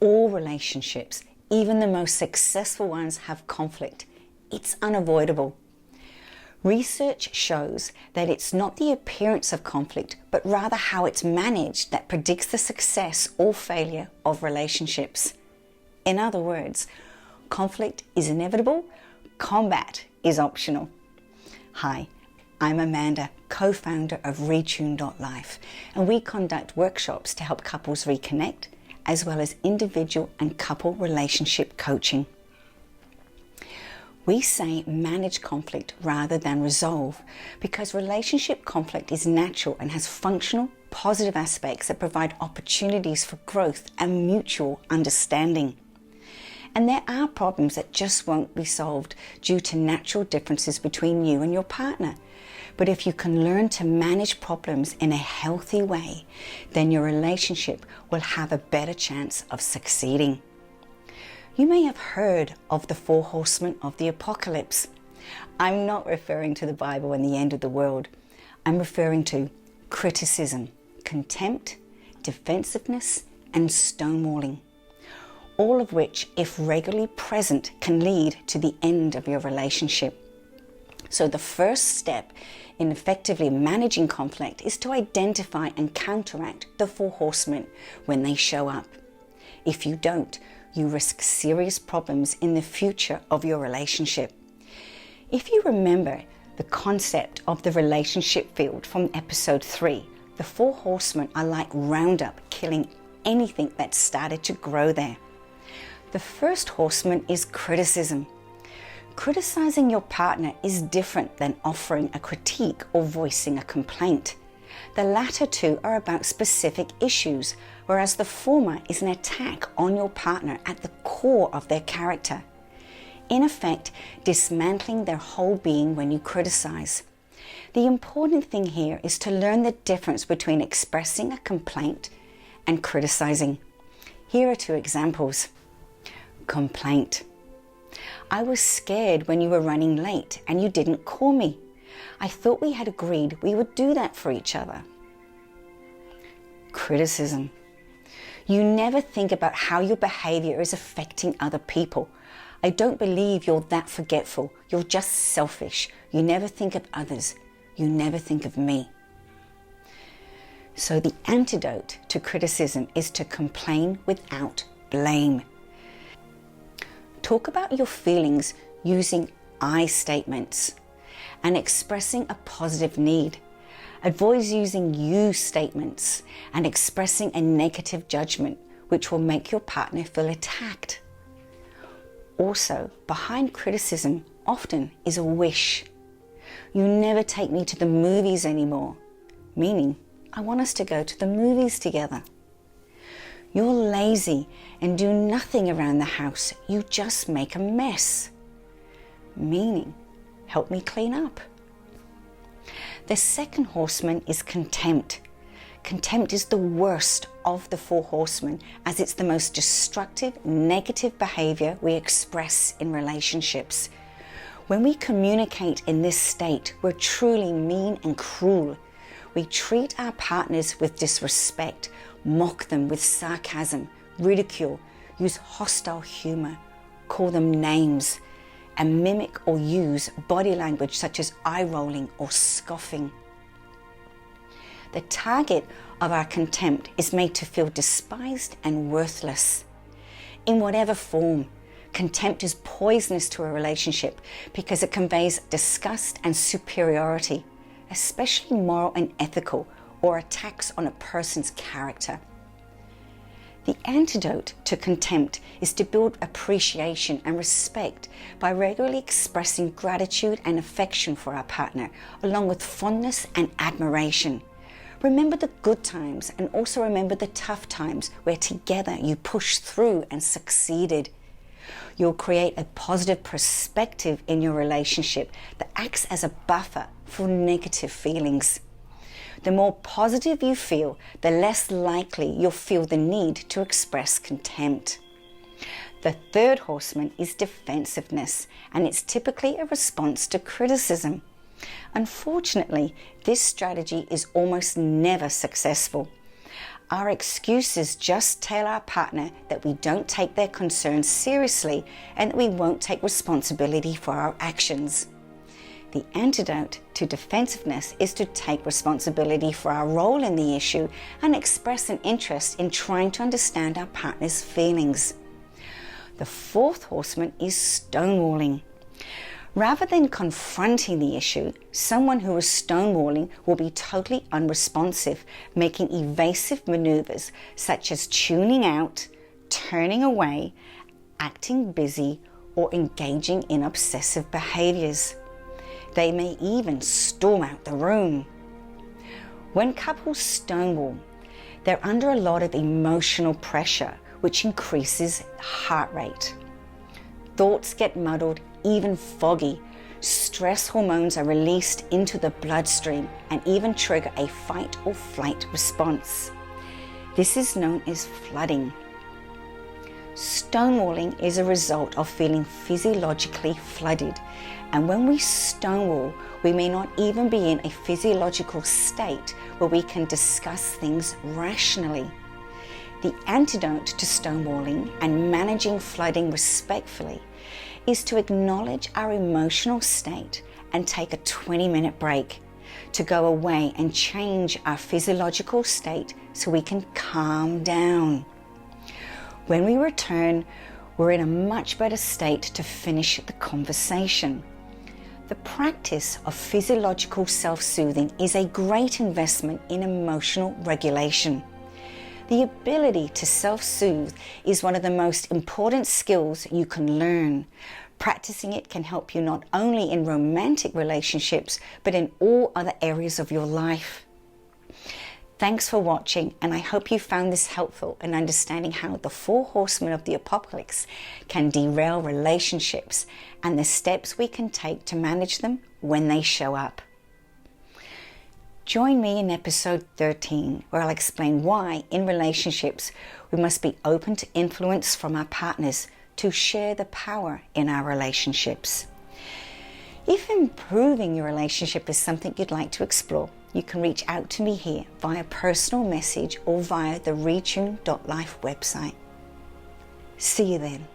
All relationships, even the most successful ones, have conflict. It's unavoidable. Research shows that it's not the appearance of conflict, but rather how it's managed that predicts the success or failure of relationships. In other words, conflict is inevitable, combat is optional. Hi, I'm Amanda, co-founder of Retune.life, and we conduct workshops to help couples reconnect, as well as individual and couple relationship coaching. We say manage conflict rather than resolve because relationship conflict is natural and has functional, positive aspects that provide opportunities for growth and mutual understanding. And there are problems that just won't be solved due to natural differences between you and your partner. But if you can learn to manage problems in a healthy way, then your relationship will have a better chance of succeeding. You may have heard of the 4 Horsemen of the Apocalypse. I'm not referring to the Bible and the end of the world. I'm referring to criticism, contempt, defensiveness, and stonewalling. All of which, if regularly present, can lead to the end of your relationship. So the first step in effectively managing conflict is to identify and counteract the 4 horsemen when they show up. If you don't, you risk serious problems in the future of your relationship. If you remember the concept of the relationship field from episode 3, the 4 horsemen are like Roundup, killing anything that started to grow there. The first horseman is criticism. Criticizing your partner is different than offering a critique or voicing a complaint. The latter two are about specific issues, whereas the former is an attack on your partner at the core of their character. In effect, dismantling their whole being when you criticize. The important thing here is to learn the difference between expressing a complaint and criticizing. Here are 2 examples. Complaint. I was scared when you were running late and you didn't call me. I thought we had agreed we would do that for each other. Criticism. You never think about how your behavior is affecting other people. I don't believe you're that forgetful. You're just selfish. You never think of others. You never think of me. So the antidote to criticism is to complain without blame. Talk about your feelings using I statements and expressing a positive need. Avoid using you statements and expressing a negative judgment, which will make your partner feel attacked. Also, behind criticism often is a wish. You never take me to the movies anymore, meaning I want us to go to the movies together. You're lazy and do nothing around the house. You just make a mess. Meaning, help me clean up. The second horseman is contempt. Contempt is the worst of the 4 horsemen as it's the most destructive, negative behavior we express in relationships. When we communicate in this state, we're truly mean and cruel. We treat our partners with disrespect, mock them with sarcasm, ridicule, use hostile humor, call them names, and mimic or use body language such as eye rolling or scoffing. The target of our contempt is made to feel despised and worthless. In whatever form, contempt is poisonous to a relationship because it conveys disgust and superiority, especially moral and ethical, or attacks on a person's character. The antidote to contempt is to build appreciation and respect by regularly expressing gratitude and affection for our partner, along with fondness and admiration. Remember the good times and also remember the tough times where together you pushed through and succeeded. You'll create a positive perspective in your relationship that acts as a buffer for negative feelings. The more positive you feel, the less likely you'll feel the need to express contempt. The third horseman is defensiveness, and it's typically a response to criticism. Unfortunately, this strategy is almost never successful. our excuses just tell our partner that we don't take their concerns seriously and that we won't take responsibility for our actions. The antidote to defensiveness is to take responsibility for our role in the issue and express an interest in trying to understand our partner's feelings. The fourth horseman is stonewalling. Rather than confronting the issue, someone who is stonewalling will be totally unresponsive, making evasive maneuvers such as tuning out, turning away, acting busy, or engaging in obsessive behaviors. They may even storm out the room. When couples stonewall, they're under a lot of emotional pressure, which increases heart rate. Thoughts get muddled, even foggy. Stress hormones are released into the bloodstream and even trigger a fight or flight response. This is known as flooding. Stonewalling is a result of feeling physiologically flooded, and when we stonewall, we may not even be in a physiological state where we can discuss things rationally. The antidote to stonewalling and managing flooding respectfully is to acknowledge our emotional state and take a 20-minute break to go away and change our physiological state so we can calm down. When we return, we're in a much better state to finish the conversation. The practice of physiological self-soothing is a great investment in emotional regulation. The ability to self-soothe is one of the most important skills you can learn. Practicing it can help you not only in romantic relationships, but in all other areas of your life. Thanks for watching, and I hope you found this helpful in understanding how the 4 horsemen of the apocalypse can derail relationships and the steps we can take to manage them when they show up. Join me in episode 13, where I'll explain why in relationships we must be open to influence from our partners to share the power in our relationships. If improving your relationship is something you'd like to explore, you can reach out to me here via personal message or via the Retune.life website. See you then.